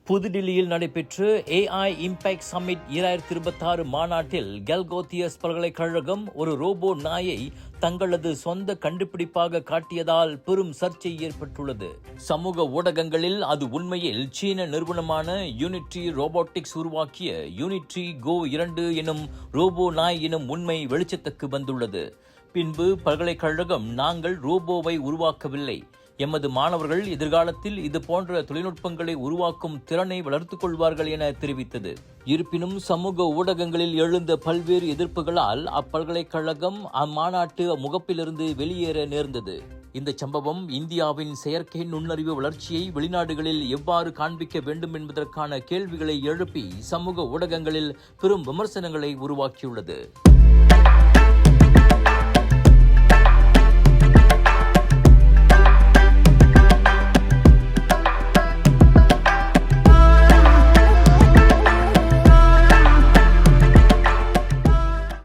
புதுடில்லியில் நடைபெற்ற AI impact submit 2026 மாநாட்டில் கெல்கோத்தியஸ் பல்கலைக்கழகம் ஒரு ரோபோ நாயை தங்களது சொந்த கண்டுபிடிப்பாக காட்டியதால் பெரும் சர்ச்சை ஏற்பட்டுள்ளது. சமூக ஊடகங்களில் அது உண்மையில் சீன நிறுவனமான யூனிட்ரி ரோபோட்டிக்ஸ் உருவாக்கிய யூனிட்ரி கோ 2 எனும் ரோபோ நாய் எனும் உண்மை வெளிச்சத்துக்கு வந்துள்ளது. பின்பு பல்கலைக்கழகம், நாங்கள் ரோபோவை உருவாக்கவில்லை, எமது மாணவர்கள் எதிர்காலத்தில் இது போன்ற தொழில்நுட்பங்களை உருவாக்கும் திறனை வளர்த்துக் கொள்வார்கள் என தெரிவித்தது. இருப்பினும் சமூக ஊடகங்களில் எழுந்த பல்வேறு எதிர்ப்புகளால் அப்பல்கலைக்கழகம் அம்மாநாட்டு முகப்பிலிருந்து வெளியேற நேர்ந்தது. இந்த சம்பவம் இந்தியாவின் செயற்கை நுண்ணறிவு வளர்ச்சியை வெளிநாடுகளில் எவ்வாறு காண்பிக்க வேண்டும் என்பதற்கான கேள்விகளை எழுப்பி சமூக ஊடகங்களில் பெரும் விமர்சனங்களை உருவாக்கியுள்ளது.